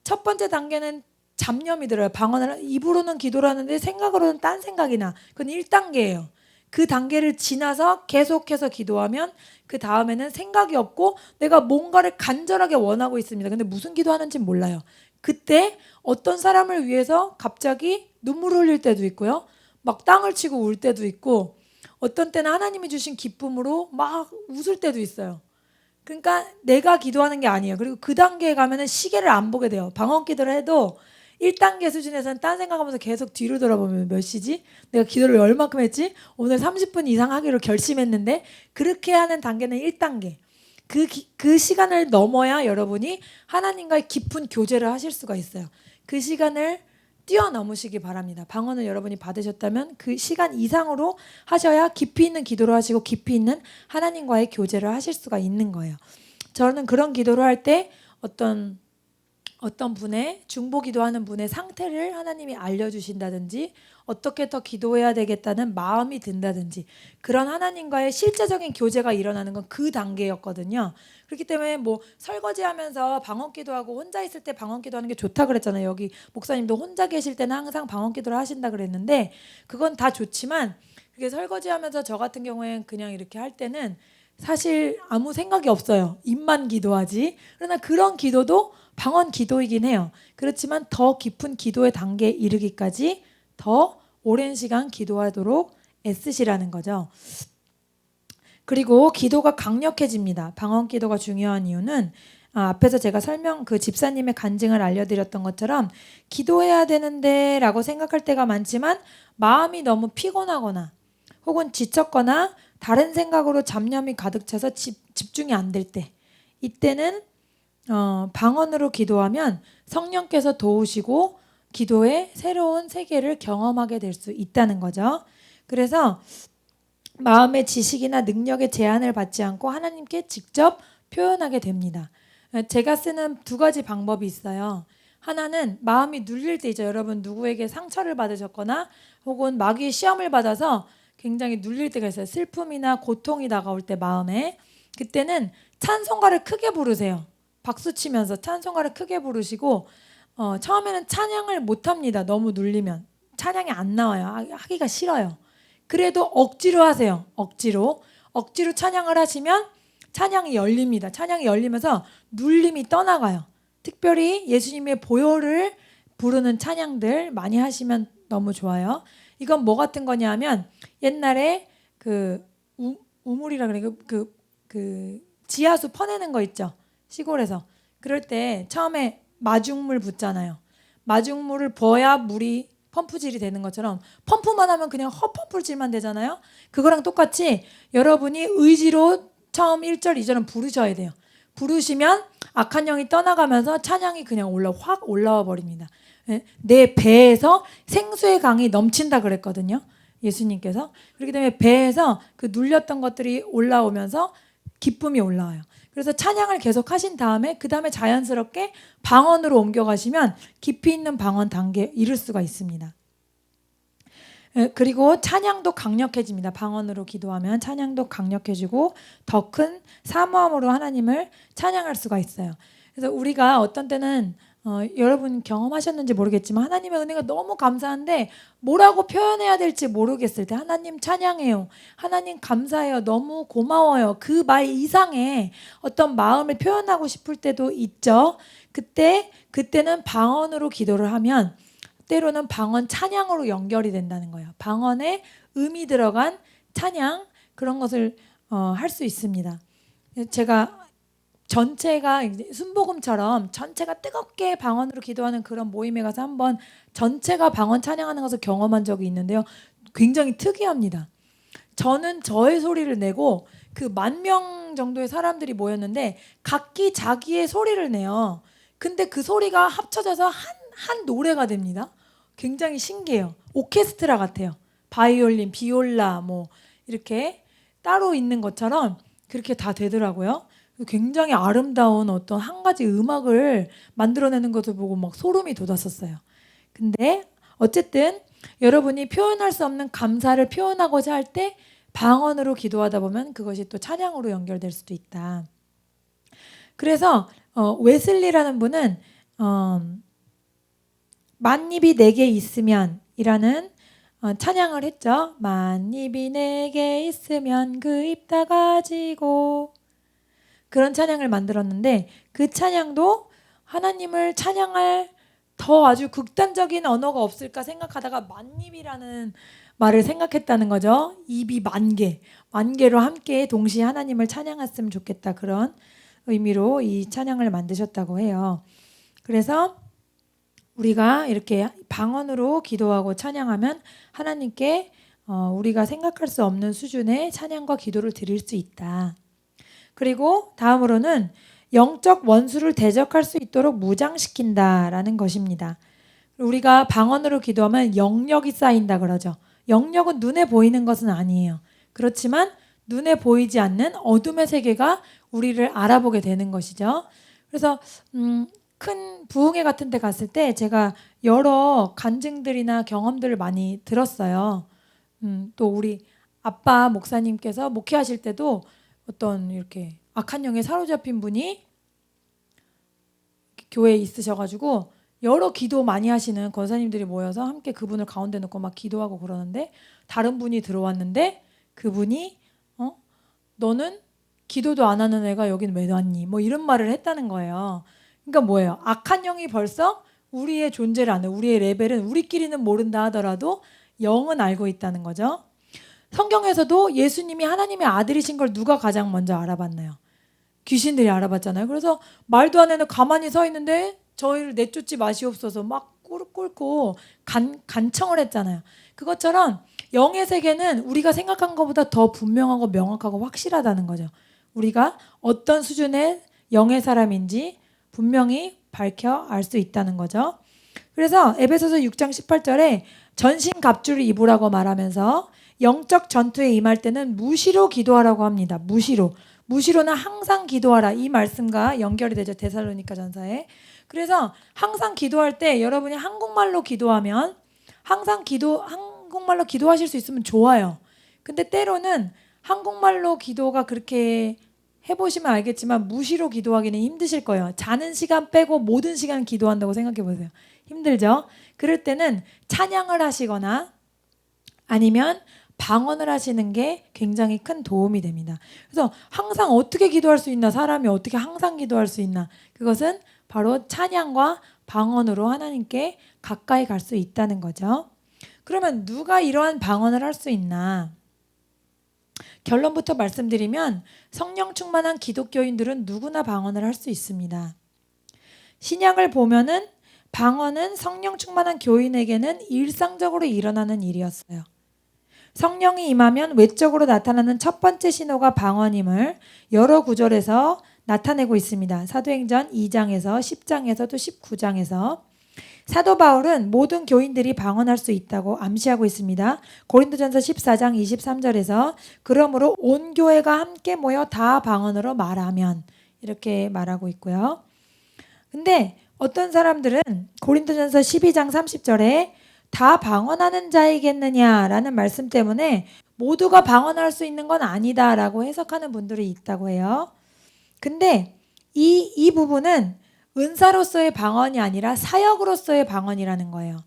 첫 번째 단계는 잡념이 들어요. 방언을 입으로는 기도를 하는데 생각으로는 딴 생각이 나. 그건 1단계예요. 그 단계를 지나서 계속해서 기도하면 그 다음에는 생각이 없고 내가 뭔가를 간절하게 원하고 있습니다. 근데 무슨 기도하는지는 몰라요. 그때 어떤 사람을 위해서 갑자기 눈물을 흘릴 때도 있고요. 막 땅을 치고 울 때도 있고 어떤 때는 하나님이 주신 기쁨으로 막 웃을 때도 있어요. 그러니까 내가 기도하는 게 아니에요. 그리고 그 단계에 가면은 시계를 안 보게 돼요. 방언 기도를 해도 1단계 수준에서는 딴 생각하면서 계속 뒤로 돌아보면 몇 시지? 내가 기도를 얼마큼 했지? 오늘 30분 이상 하기로 결심했는데 그렇게 하는 단계는 1단계. 그 시간을 넘어야 여러분이 하나님과의 깊은 교제를 하실 수가 있어요. 그 시간을 뛰어넘으시기 바랍니다. 방언을 여러분이 받으셨다면 그 시간 이상으로 하셔야 깊이 있는 기도를 하시고 깊이 있는 하나님과의 교제를 하실 수가 있는 거예요. 저는 그런 기도를 할 때 어떤 분의 중보 기도하는 분의 상태를 하나님이 알려주신다든지 어떻게 더 기도해야 되겠다는 마음이 든다든지 그런 하나님과의 실제적인 교제가 일어나는 건 그 단계였거든요. 그렇기 때문에 뭐 설거지하면서 방언 기도하고 혼자 있을 때 방언 기도하는 게 좋다 그랬잖아요. 여기 목사님도 혼자 계실 때는 항상 방언 기도를 하신다 그랬는데 그건 다 좋지만 그게 설거지하면서 저 같은 경우엔 그냥 이렇게 할 때는 사실 아무 생각이 없어요. 입만 기도하지. 그러나 그런 기도도 방언 기도이긴 해요. 그렇지만 더 깊은 기도의 단계에 이르기까지 더 오랜 시간 기도하도록 애쓰시라는 거죠. 그리고 기도가 강력해집니다. 방언 기도가 중요한 이유는 앞에서 제가 그 집사님의 간증을 알려드렸던 것처럼 기도해야 되는데 라고 생각할 때가 많지만 마음이 너무 피곤하거나 혹은 지쳤거나 다른 생각으로 잡념이 가득 차서 집중이 안 될 때, 이때는 방언으로 기도하면 성령께서 도우시고 기도의 새로운 세계를 경험하게 될 수 있다는 거죠. 그래서 마음의 지식이나 능력의 제한을 받지 않고 하나님께 직접 표현하게 됩니다. 제가 쓰는 두 가지 방법이 있어요. 하나는 마음이 눌릴 때 있죠. 여러분 누구에게 상처를 받으셨거나 혹은 마귀의 시험을 받아서 굉장히 눌릴 때가 있어요. 슬픔이나 고통이 다가올 때 마음에. 그때는 찬송가를 크게 부르세요. 박수 치면서 찬송가를 크게 부르시고 처음에는 찬양을 못합니다. 너무 눌리면. 찬양이 안 나와요. 하기가 싫어요. 그래도 억지로 하세요. 억지로 찬양을 하시면 찬양이 열립니다. 찬양이 열리면서 눌림이 떠나가요. 특별히 예수님의 보혈을 부르는 찬양들 많이 하시면 너무 좋아요. 이건 뭐 같은 거냐 하면 옛날에 그 우물이라 그래. 그 지하수 퍼내는 거 있죠. 시골에서. 그럴 때 처음에 마중물 붓잖아요. 마중물을 부어야 물이 펌프질이 되는 것처럼 펌프만 하면 그냥 헛펌프질만 되잖아요. 그거랑 똑같이 여러분이 의지로 처음 1절, 2절은 부르셔야 돼요. 부르시면 악한 영이 떠나가면서 찬양이 그냥 확 올라와 버립니다. 내 배에서 생수의 강이 넘친다 그랬거든요. 예수님께서. 그렇기 때문에 배에서 그 눌렸던 것들이 올라오면서 기쁨이 올라와요. 그래서 찬양을 계속 하신 다음에 그 다음에 자연스럽게 방언으로 옮겨가시면 깊이 있는 방언 단계에 이를 수가 있습니다. 그리고 찬양도 강력해집니다. 방언으로 기도하면 찬양도 강력해지고 더 큰 사모함으로 하나님을 찬양할 수가 있어요. 그래서 우리가 어떤 때는 여러분 경험하셨는지 모르겠지만 하나님의 은혜가 너무 감사한데 뭐라고 표현해야 될지 모르겠을 때 하나님 찬양해요. 하나님 감사해요. 너무 고마워요. 그 말 이상의 어떤 마음을 표현하고 싶을 때도 있죠. 그때는 방언으로 기도를 하면 때로는 방언 찬양으로 연결이 된다는 거예요. 방언에 음이 들어간 찬양 그런 것을 할 수 있습니다. 제가 전체가 순복음처럼 전체가 뜨겁게 방언으로 기도하는 그런 모임에 가서 한번 전체가 방언 찬양하는 것을 경험한 적이 있는데요. 굉장히 특이합니다. 저는 저의 소리를 내고 그 10,000명 정도의 사람들이 모였는데 각기 자기의 소리를 내요. 근데 그 소리가 합쳐져서 한 노래가 됩니다. 굉장히 신기해요. 오케스트라 같아요. 바이올린, 비올라 뭐 이렇게 따로 있는 것처럼 그렇게 다 되더라고요. 굉장히 아름다운 어떤 한 가지 음악을 만들어내는 것을 보고 막 소름이 돋았었어요. 근데 어쨌든 여러분이 표현할 수 없는 감사를 표현하고자 할 때 방언으로 기도하다 보면 그것이 또 찬양으로 연결될 수도 있다. 그래서 웨슬리라는 분은 만입이 내게 있으면 이라는 찬양을 했죠. 만입이 내게 있으면 그 입 다 가지고 그런 찬양을 만들었는데 그 찬양도 하나님을 찬양할 더 아주 극단적인 언어가 없을까 생각하다가 만입이라는 말을 생각했다는 거죠. 입이 만 개로 함께 동시에 하나님을 찬양했으면 좋겠다 그런 의미로 이 찬양을 만드셨다고 해요. 그래서 우리가 이렇게 방언으로 기도하고 찬양하면 하나님께 우리가 생각할 수 없는 수준의 찬양과 기도를 드릴 수 있다. 그리고 다음으로는 영적 원수를 대적할 수 있도록 무장시킨다라는 것입니다. 우리가 방언으로 기도하면 영력이 쌓인다 그러죠. 영력은 눈에 보이는 것은 아니에요. 그렇지만 눈에 보이지 않는 어둠의 세계가 우리를 알아보게 되는 것이죠. 그래서 큰 부흥회 같은 데 갔을 때 제가 여러 간증들이나 경험들을 많이 들었어요. 또 우리 아빠 목사님께서 목회하실 때도 어떤 이렇게 악한 영에 사로잡힌 분이 교회에 있으셔가지고 여러 기도 많이 하시는 권사님들이 모여서 함께 그분을 가운데 놓고 막 기도하고 그러는데 다른 분이 들어왔는데 그분이 너는 기도도 안 하는 애가 여긴 왜 왔니? 뭐 이런 말을 했다는 거예요. 그러니까 뭐예요? 악한 영이 벌써 우리의 존재를 아는 우리의 레벨은 우리끼리는 모른다 하더라도 영은 알고 있다는 거죠. 성경에서도 예수님이 하나님의 아들이신 걸 누가 가장 먼저 알아봤나요? 귀신들이 알아봤잖아요. 그래서 말도 안 해는 가만히 서 있는데 저희를 내쫓지 마시옵소서 막 꿇고 간청을 했잖아요. 그것처럼 영의 세계는 우리가 생각한 것보다 더 분명하고 명확하고 확실하다는 거죠. 우리가 어떤 수준의 영의 사람인지 분명히 밝혀 알 수 있다는 거죠. 그래서 에베소서 6장 18절에 전신갑주를 입으라고 말하면서 영적 전투에 임할 때는 무시로 기도하라고 합니다. 무시로는 항상 기도하라. 이 말씀과 연결이 되죠. 데살로니가 전서에. 그래서 항상 기도할 때 여러분이 한국말로 기도하면 한국말로 기도하실 수 있으면 좋아요. 근데 때로는 한국말로 기도가 그렇게 해보시면 알겠지만 무시로 기도하기는 힘드실 거예요. 자는 시간 빼고 모든 시간 기도한다고 생각해 보세요. 힘들죠? 그럴 때는 찬양을 하시거나 아니면 방언을 하시는 게 굉장히 큰 도움이 됩니다. 그래서 항상 어떻게 기도할 수 있나? 사람이 어떻게 항상 기도할 수 있나? 그것은 바로 찬양과 방언으로 하나님께 가까이 갈 수 있다는 거죠. 그러면 누가 이러한 방언을 할 수 있나? 결론부터 말씀드리면 성령 충만한 기독교인들은 누구나 방언을 할 수 있습니다. 신약을 보면은 방언은 성령 충만한 교인에게는 일상적으로 일어나는 일이었어요. 성령이 임하면 외적으로 나타나는 첫 번째 신호가 방언임을 여러 구절에서 나타내고 있습니다. 사도행전 2장에서 10장에서 또 19장에서 사도 바울은 모든 교인들이 방언할 수 있다고 암시하고 있습니다. 고린도전서 14장 23절에서 그러므로 온 교회가 함께 모여 다 방언으로 말하면 이렇게 말하고 있고요. 근데 어떤 사람들은 고린도전서 12장 30절에 다 방언하는 자이겠느냐라는 말씀 때문에 모두가 방언할 수 있는 건 아니다라고 해석하는 분들이 있다고 해요. 근데 이 부분은 은사로서의 방언이 아니라 사역으로서의 방언이라는 거예요.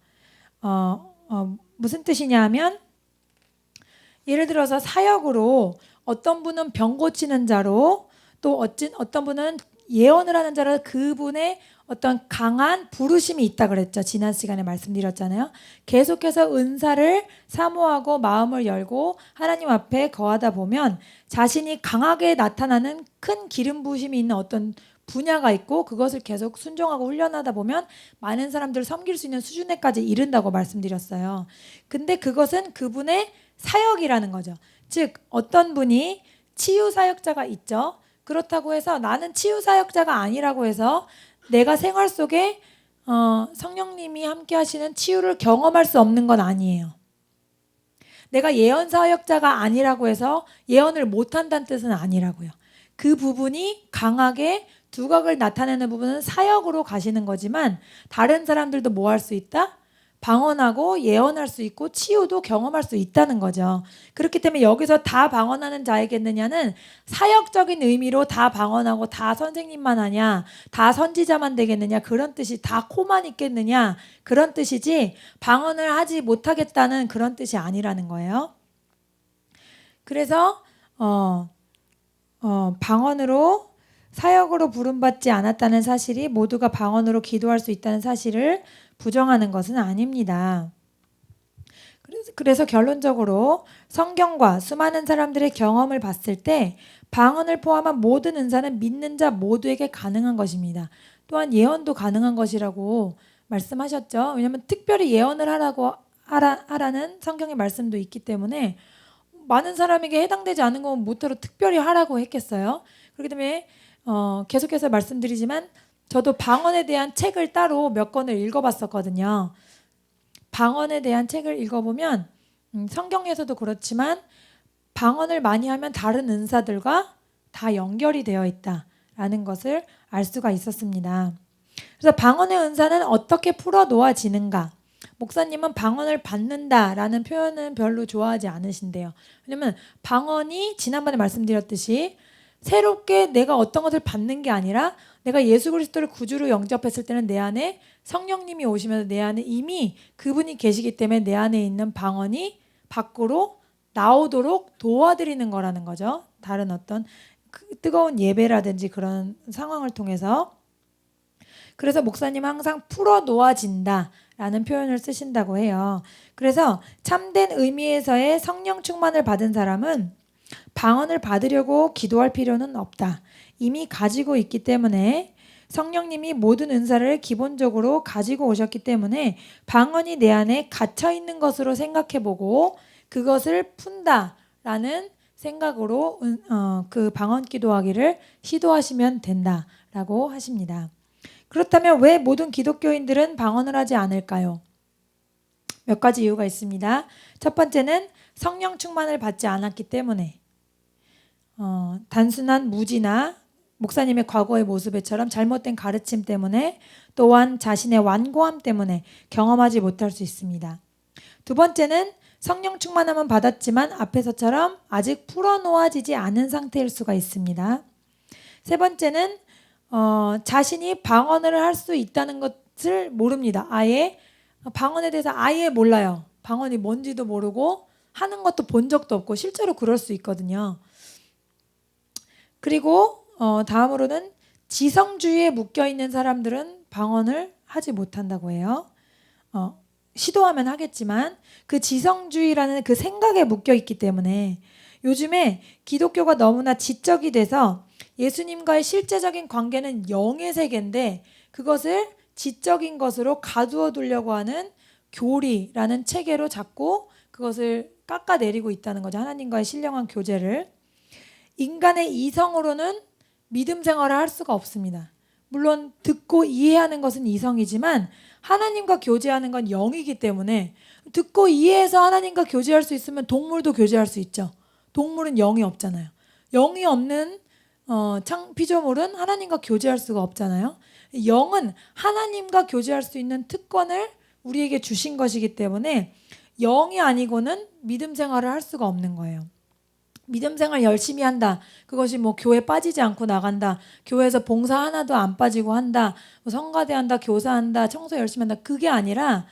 무슨 뜻이냐 하면 예를 들어서 사역으로 어떤 분은 병 고치는 자로 또 어떤 분은 예언을 하는 자로 그분의 어떤 강한 부르심이 있다 그랬죠. 지난 시간에 말씀드렸잖아요. 계속해서 은사를 사모하고 마음을 열고 하나님 앞에 거하다 보면 자신이 강하게 나타나는 큰 기름 부으심이 있는 어떤 분야가 있고 그것을 계속 순종하고 훈련하다 보면 많은 사람들을 섬길 수 있는 수준에까지 이른다고 말씀드렸어요. 근데 그것은 그분의 사역이라는 거죠. 즉 어떤 분이 치유 사역자가 있죠. 그렇다고 해서 나는 치유 사역자가 아니라고 해서 내가 생활 속에 성령님이 함께 하시는 치유를 경험할 수 없는 건 아니에요. 내가 예언 사역자가 아니라고 해서 예언을 못한다는 뜻은 아니라고요. 그 부분이 강하게 두각을 나타내는 부분은 사역으로 가시는 거지만 다른 사람들도 뭐 할 수 있다? 방언하고 예언할 수 있고 치유도 경험할 수 있다는 거죠. 그렇기 때문에 여기서 다 방언하는 자이겠느냐는 사역적인 의미로 다 방언하고 다 선생님만 하냐, 다 선지자만 되겠느냐 그런 뜻이 다 코만 있겠느냐 그런 뜻이지 방언을 하지 못하겠다는 그런 뜻이 아니라는 거예요. 그래서 방언으로 사역으로 부름받지 않았다는 사실이 모두가 방언으로 기도할 수 있다는 사실을 부정하는 것은 아닙니다. 그래서 결론적으로 성경과 수많은 사람들의 경험을 봤을 때 방언을 포함한 모든 은사는 믿는 자 모두에게 가능한 것입니다. 또한 예언도 가능한 것이라고 말씀하셨죠. 왜냐하면 특별히 예언을 하라는 성경의 말씀도 있기 때문에 많은 사람에게 해당되지 않은 건 못하러 특별히 하라고 했겠어요. 그렇기 때문에 계속해서 말씀드리지만 저도 방언에 대한 책을 따로 몇 권을 읽어봤었거든요. 방언에 대한 책을 읽어보면 성경에서도 그렇지만 방언을 많이 하면 다른 은사들과 다 연결이 되어 있다라는 것을 알 수가 있었습니다. 그래서 방언의 은사는 어떻게 풀어 놓아지는가? 목사님은 방언을 받는다라는 표현은 별로 좋아하지 않으신데요. 왜냐하면 방언이 지난번에 말씀드렸듯이 새롭게 내가 어떤 것을 받는 게 아니라 내가 예수 그리스도를 구주로 영접했을 때는 내 안에 성령님이 오시면서 내 안에 이미 그분이 계시기 때문에 내 안에 있는 방언이 밖으로 나오도록 도와드리는 거라는 거죠. 다른 어떤 뜨거운 예배라든지 그런 상황을 통해서. 그래서 목사님은 항상 풀어 놓아진다라는 표현을 쓰신다고 해요. 그래서 참된 의미에서의 성령 충만을 받은 사람은 방언을 받으려고 기도할 필요는 없다. 이미 가지고 있기 때문에 성령님이 모든 은사를 기본적으로 가지고 오셨기 때문에 방언이 내 안에 갇혀 있는 것으로 생각해보고 그것을 푼다라는 생각으로 그 방언 기도하기를 시도하시면 된다라고 하십니다. 그렇다면 왜 모든 기독교인들은 방언을 하지 않을까요? 몇 가지 이유가 있습니다. 첫 번째는 성령 충만을 받지 않았기 때문에 단순한 무지나 목사님의 과거의 모습처럼 잘못된 가르침 때문에 또한 자신의 완고함 때문에 경험하지 못할 수 있습니다. 두 번째는 성령 충만함은 받았지만 앞에서처럼 아직 풀어놓아지지 않은 상태일 수가 있습니다. 세 번째는 자신이 방언을 할 수 있다는 것을 모릅니다. 아예 방언에 대해서 아예 몰라요. 방언이 뭔지도 모르고 하는 것도 본 적도 없고 실제로 그럴 수 있거든요. 그리고 다음으로는 지성주의에 묶여있는 사람들은 방언을 하지 못한다고 해요. 시도하면 하겠지만 그 지성주의라는 그 생각에 묶여있기 때문에 요즘에 기독교가 너무나 지적이 돼서 예수님과의 실제적인 관계는 영의 세계인데 그것을 지적인 것으로 가두어 두려고 하는 교리라는 체계로 자꾸 그것을 깎아내리고 있다는 거죠. 하나님과의 신령한 교제를. 인간의 이성으로는 믿음 생활을 할 수가 없습니다. 물론 듣고 이해하는 것은 이성이지만 하나님과 교제하는 건 영이기 때문에 듣고 이해해서 하나님과 교제할 수 있으면 동물도 교제할 수 있죠. 동물은 영이 없잖아요. 영이 없는 피조물은 하나님과 교제할 수가 없잖아요. 영은 하나님과 교제할 수 있는 특권을 우리에게 주신 것이기 때문에 영이 아니고는 믿음 생활을 할 수가 없는 거예요. 믿음 생활 열심히 한다. 그것이 뭐 교회 빠지지 않고 나간다. 교회에서 봉사 하나도 안 빠지고 한다. 뭐 성가대 한다. 교사한다. 청소 열심히 한다. 그게 아니라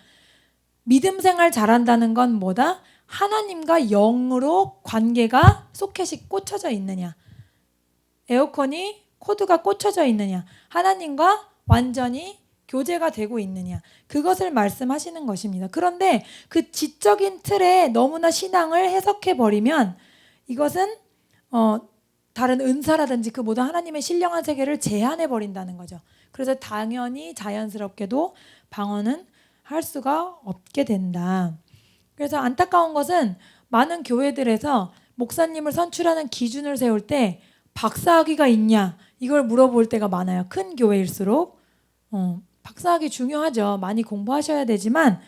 믿음 생활 잘한다는 건 뭐다? 하나님과 영으로 관계가 소켓이 꽂혀져 있느냐. 에어컨이 코드가 꽂혀져 있느냐. 하나님과 완전히 교제가 되고 있느냐. 그것을 말씀하시는 것입니다. 그런데 그 지적인 틀에 너무나 신앙을 해석해버리면 이것은 다른 은사라든지 그 모든 하나님의 신령한 세계를 제한해 버린다는 거죠. 그래서 당연히 자연스럽게도 방언은 할 수가 없게 된다. 그래서 안타까운 것은 많은 교회들에서 목사님을 선출하는 기준을 세울 때 박사학위가 있냐 이걸 물어볼 때가 많아요. 큰 교회일수록 박사학위 중요하죠. 많이 공부하셔야 되지만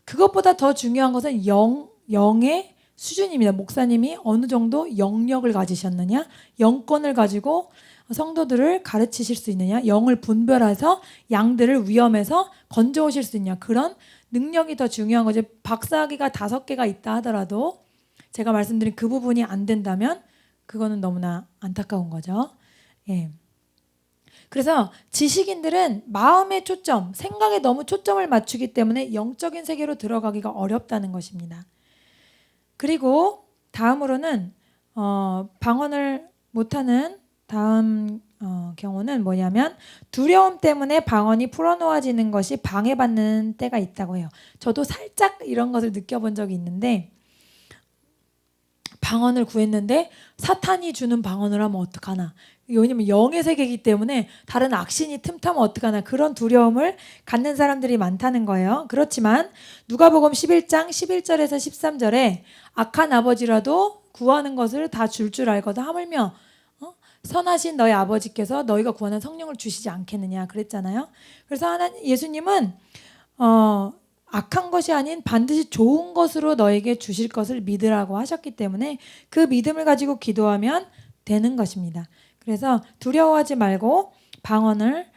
그것보다 더 중요한 것은 영의 수준입니다. 목사님이 어느 정도 영역을 가지셨느냐, 영권을 가지고 성도들을 가르치실 수 있느냐, 영을 분별해서 양들을 위험에서 건져오실 수 있느냐, 그런 능력이 더 중요한 거죠. 박사학위가 5개가 있다 하더라도 제가 말씀드린 그 부분이 안 된다면 그거는 너무나 안타까운 거죠. 예. 그래서 지식인들은 마음의 초점, 생각에 너무 초점을 맞추기 때문에 영적인 세계로 들어가기가 어렵다는 것입니다. 그리고 다음으로는 방언을 못하는 다음 경우는 뭐냐면 두려움 때문에 방언이 풀어놓아지는 것이 방해받는 때가 있다고 해요. 저도 살짝 이런 것을 느껴본 적이 있는데 방언을 구했는데 사탄이 주는 방언을 하면 어떡하나. 왜냐면 영의 세계이기 때문에 다른 악신이 틈타면 어떡하나 그런 두려움을 갖는 사람들이 많다는 거예요. 그렇지만 누가복음 11장 11절에서 13절에 악한 아버지라도 구하는 것을 다 줄 알거든 하물며 선하신 너희 아버지께서 너희가 구하는 성령을 주시지 않겠느냐 그랬잖아요. 그래서 예수님은 악한 것이 아닌 반드시 좋은 것으로 너에게 주실 것을 믿으라고 하셨기 때문에 그 믿음을 가지고 기도하면 되는 것입니다. 그래서 두려워하지 말고 방언을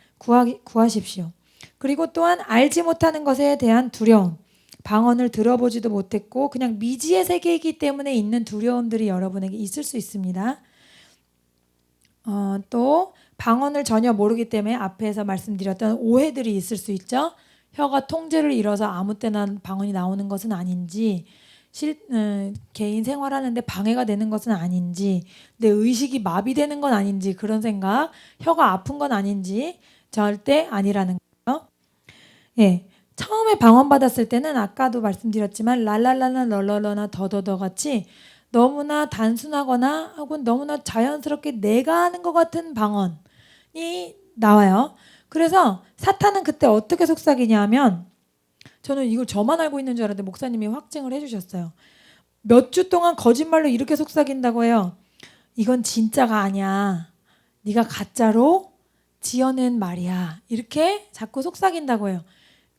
구하십시오. 그리고 또한 알지 못하는 것에 대한 두려움, 방언을 들어보지도 못했고 그냥 미지의 세계이기 때문에 있는 두려움들이 여러분에게 있을 수 있습니다. 또 방언을 전혀 모르기 때문에 앞에서 말씀드렸던 오해들이 있을 수 있죠. 혀가 통제를 잃어서 아무 때나 방언이 나오는 것은 아닌지 개인 생활하는데 방해가 되는 것은 아닌지 내 의식이 마비되는 건 아닌지 그런 생각 혀가 아픈 건 아닌지 절대 아니라는 거예요. 예, 처음에 방언 받았을 때는 아까도 말씀드렸지만 랄랄랄라 럴럴러나 더더더 같이 너무나 단순하거나 혹은 너무나 자연스럽게 내가 하는 것 같은 방언이 나와요. 그래서 사탄은 그때 어떻게 속삭이냐면, 저는 이걸 저만 알고 있는 줄 알았는데 목사님이 확증을 해주셨어요. 몇 주 동안 거짓말로 이렇게 속삭인다고 해요. 이건 진짜가 아니야. 네가 가짜로 지어낸 말이야. 이렇게 자꾸 속삭인다고 해요.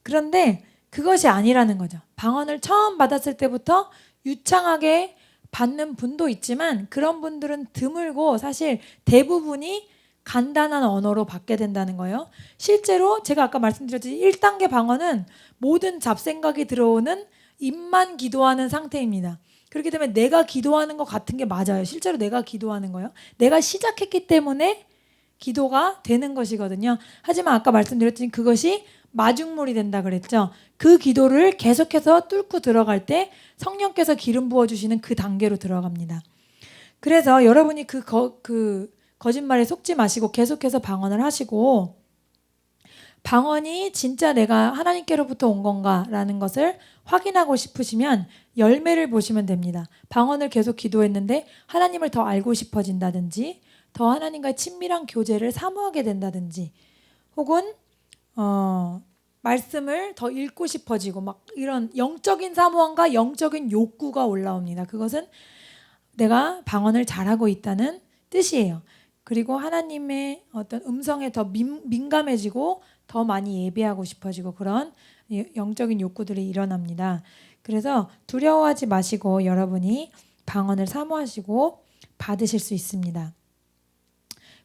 그런데 그것이 아니라는 거죠. 방언을 처음 받았을 때부터 유창하게 받는 분도 있지만 그런 분들은 드물고 사실 대부분이 간단한 언어로 받게 된다는 거예요. 실제로 제가 아까 말씀드렸듯이 1단계 방언은 모든 잡생각이 들어오는 입만 기도하는 상태입니다. 그렇기 때문에 내가 기도하는 것 같은 게 맞아요. 실제로 내가 기도하는 거예요. 내가 시작했기 때문에 기도가 되는 것이거든요. 하지만 아까 말씀드렸듯이 그것이 마중물이 된다 그랬죠. 그 기도를 계속해서 뚫고 들어갈 때 성령께서 기름 부어주시는 그 단계로 들어갑니다. 그래서 여러분이 그 거짓말에 속지 마시고 계속해서 방언을 하시고, 방언이 진짜 내가 하나님께로부터 온 건가라는 것을 확인하고 싶으시면 열매를 보시면 됩니다. 방언을 계속 기도했는데 하나님을 더 알고 싶어진다든지, 더 하나님과의 친밀한 교제를 사모하게 된다든지, 혹은 말씀을 더 읽고 싶어지고 막 이런 영적인 사모함과 영적인 욕구가 올라옵니다. 그것은 내가 방언을 잘하고 있다는 뜻이에요. 그리고 하나님의 어떤 음성에 더 민감해지고 더 많이 예배하고 싶어지고 그런 영적인 욕구들이 일어납니다. 그래서 두려워하지 마시고 여러분이 방언을 사모하시고 받으실 수 있습니다.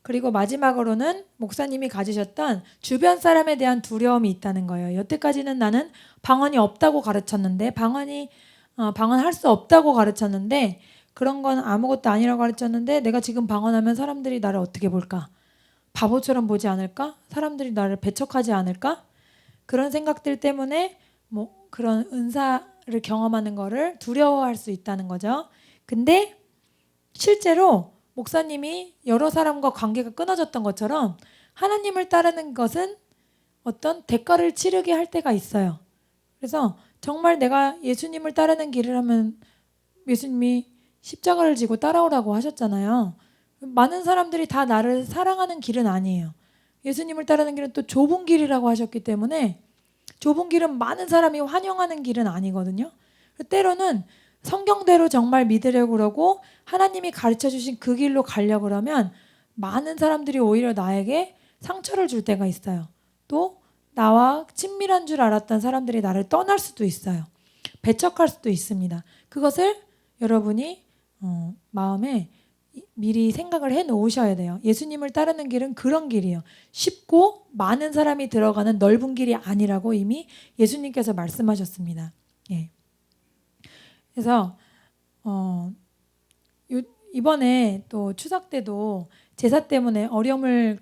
그리고 마지막으로는 목사님이 가지셨던 주변 사람에 대한 두려움이 있다는 거예요. 여태까지는 나는 방언이 없다고 가르쳤는데, 방언할 수 없다고 가르쳤는데, 그런 건 아무것도 아니라고 가르쳤는데 내가 지금 방언하면 사람들이 나를 어떻게 볼까? 바보처럼 보지 않을까? 사람들이 나를 배척하지 않을까? 그런 생각들 때문에 뭐 그런 은사를 경험하는 거를 두려워할 수 있다는 거죠. 근데 실제로 목사님이 여러 사람과 관계가 끊어졌던 것처럼 하나님을 따르는 것은 어떤 대가를 치르게 할 때가 있어요. 그래서 정말 내가 예수님을 따르는 길을 하면, 예수님이 십자가를 지고 따라오라고 하셨잖아요. 많은 사람들이 다 나를 사랑하는 길은 아니에요. 예수님을 따르는 길은 또 좁은 길이라고 하셨기 때문에 좁은 길은 많은 사람이 환영하는 길은 아니거든요. 때로는 성경대로 정말 믿으려고 그러고 하나님이 가르쳐 주신 그 길로 가려고 그러면 많은 사람들이 오히려 나에게 상처를 줄 때가 있어요. 또 나와 친밀한 줄 알았던 사람들이 나를 떠날 수도 있어요. 배척할 수도 있습니다. 그것을 여러분이 마음에 미리 생각을 해 놓으셔야 돼요. 예수님을 따르는 길은 그런 길이에요. 쉽고 많은 사람이 들어가는 넓은 길이 아니라고 이미 예수님께서 말씀하셨습니다. 예. 그래서 이번에 또 추석 때도 제사 때문에 어려움을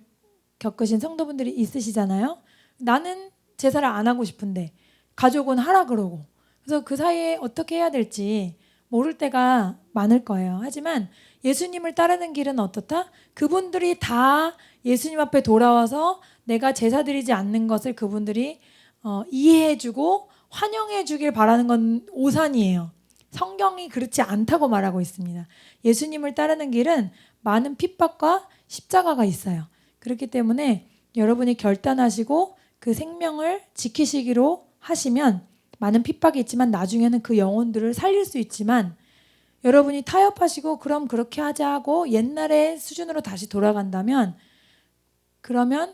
겪으신 성도분들이 있으시잖아요. 나는 제사를 안 하고 싶은데 가족은 하라 그러고, 그래서 그 사이에 어떻게 해야 될지 모를 때가 많을 거예요. 하지만 예수님을 따르는 길은 어떻다? 그분들이 다 예수님 앞에 돌아와서 내가 제사 드리지 않는 것을 그분들이 이해해주고 환영해주길 바라는 건 오산이에요. 성경이 그렇지 않다고 말하고 있습니다. 예수님을 따르는 길은 많은 핍박과 십자가가 있어요. 그렇기 때문에 여러분이 결단하시고 그 생명을 지키시기로 하시면 많은 핍박이 있지만 나중에는 그 영혼들을 살릴 수 있지만, 여러분이 타협하시고 그럼 그렇게 하자 하고 옛날의 수준으로 다시 돌아간다면, 그러면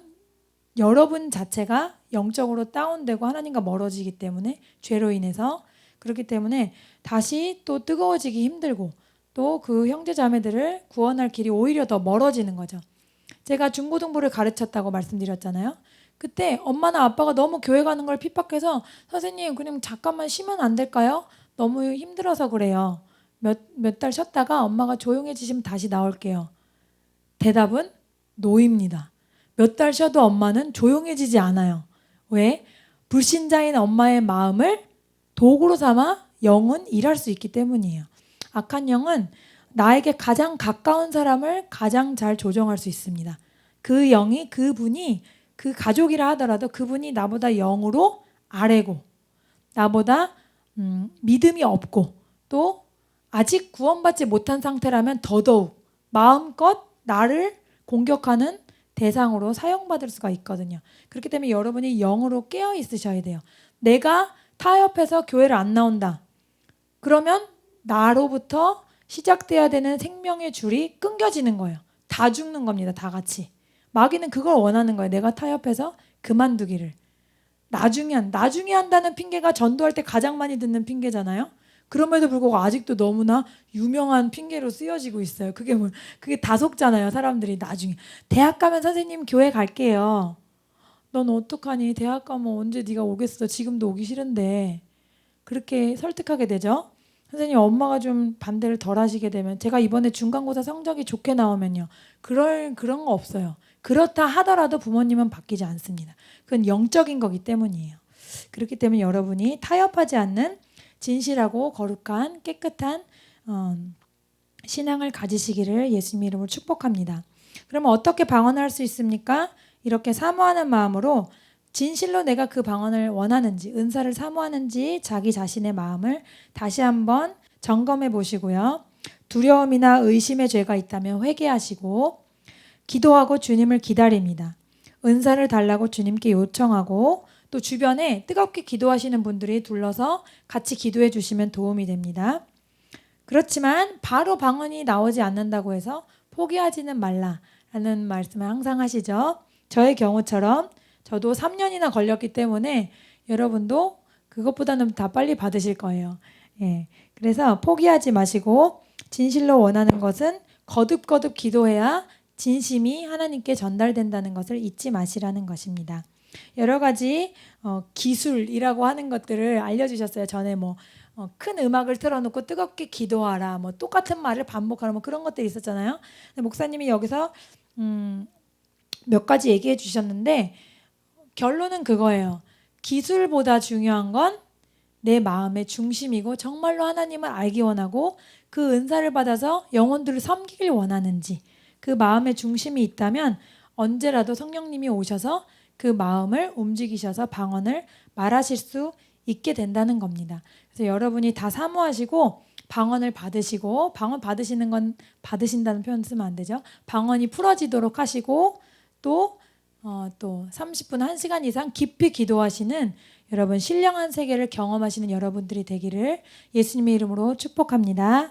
여러분 자체가 영적으로 다운되고 하나님과 멀어지기 때문에, 죄로 인해서, 그렇기 때문에 다시 또 뜨거워지기 힘들고 또 그 형제 자매들을 구원할 길이 오히려 더 멀어지는 거죠. 제가 중고등부를 가르쳤다고 말씀드렸잖아요. 그때 엄마나 아빠가 너무 교회 가는 걸 핍박해서 선생님 그냥 잠깐만 쉬면 안 될까요? 너무 힘들어서 그래요. 몇 달 쉬었다가 엄마가 조용해지시면 다시 나올게요. 대답은 노입니다. 몇 달 쉬어도 엄마는 조용해지지 않아요. 왜? 불신자인 엄마의 마음을 도구로 삼아 영은 일할 수 있기 때문이에요. 악한 영은 나에게 가장 가까운 사람을 가장 잘 조종할 수 있습니다. 그 영이, 그분이, 그 가족이라 하더라도 그분이 나보다 영으로 아래고 나보다 믿음이 없고 또 아직 구원받지 못한 상태라면 더더욱 마음껏 나를 공격하는 대상으로 사용받을 수가 있거든요. 그렇기 때문에 여러분이 영으로 깨어 있으셔야 돼요. 내가 타협해서 교회를 안 나온다. 그러면 나로부터 시작돼야 되는 생명의 줄이 끊겨지는 거예요. 다 죽는 겁니다. 다 같이. 마귀는 그걸 원하는 거예요. 내가 타협해서 그만두기를. 나중에 한다는 핑계가 전도할 때 가장 많이 듣는 핑계잖아요. 그럼에도 불구하고 아직도 너무나 유명한 핑계로 쓰여지고 있어요. 그게 다 속잖아요. 사람들이 나중에. 대학 가면 선생님 교회 갈게요. 넌 어떡하니? 대학 가면 언제 네가 오겠어? 지금도 오기 싫은데. 그렇게 설득하게 되죠. 선생님 엄마가 좀 반대를 덜 하시게 되면 제가 이번에 중간고사 성적이 좋게 나오면요. 그런 거 없어요. 그렇다 하더라도 부모님은 바뀌지 않습니다. 그건 영적인 거기 때문이에요. 그렇기 때문에 여러분이 타협하지 않는 진실하고 거룩한 깨끗한 신앙을 가지시기를 예수님 이름으로 축복합니다. 그러면 어떻게 방언할 수 있습니까? 이렇게 사모하는 마음으로 진실로 내가 그 방언을 원하는지, 은사를 사모하는지 자기 자신의 마음을 다시 한번 점검해 보시고요. 두려움이나 의심의 죄가 있다면 회개하시고 기도하고 주님을 기다립니다. 은사를 달라고 주님께 요청하고 또 주변에 뜨겁게 기도하시는 분들이 둘러서 같이 기도해 주시면 도움이 됩니다. 그렇지만 바로 방언이 나오지 않는다고 해서 포기하지는 말라라는 말씀을 항상 하시죠. 저의 경우처럼 저도 3년이나 걸렸기 때문에 여러분도 그것보다는 다 빨리 받으실 거예요. 예. 그래서 포기하지 마시고 진실로 원하는 것은 거듭거듭 기도해야 진심이 하나님께 전달된다는 것을 잊지 마시라는 것입니다. 여러 가지 기술이라고 하는 것들을 알려주셨어요. 전에 큰 음악을 틀어놓고 뜨겁게 기도하라, 똑같은 말을 반복하라, 그런 것들이 있었잖아요. 목사님이 여기서 몇 가지 얘기해 주셨는데 결론은 그거예요. 기술보다 중요한 건 내 마음의 중심이고 정말로 하나님을 알기 원하고 그 은사를 받아서 영혼들을 섬기길 원하는지 그 마음의 중심이 있다면 언제라도 성령님이 오셔서 그 마음을 움직이셔서 방언을 말하실 수 있게 된다는 겁니다. 그래서 여러분이 다 사모하시고 방언을 받으시고, 방언 받으시는 건 받으신다는 표현 쓰면 안 되죠. 방언이 풀어지도록 하시고 또 30분, 1시간 이상 깊이 기도하시는 여러분 신령한 세계를 경험하시는 여러분들이 되기를 예수님의 이름으로 축복합니다.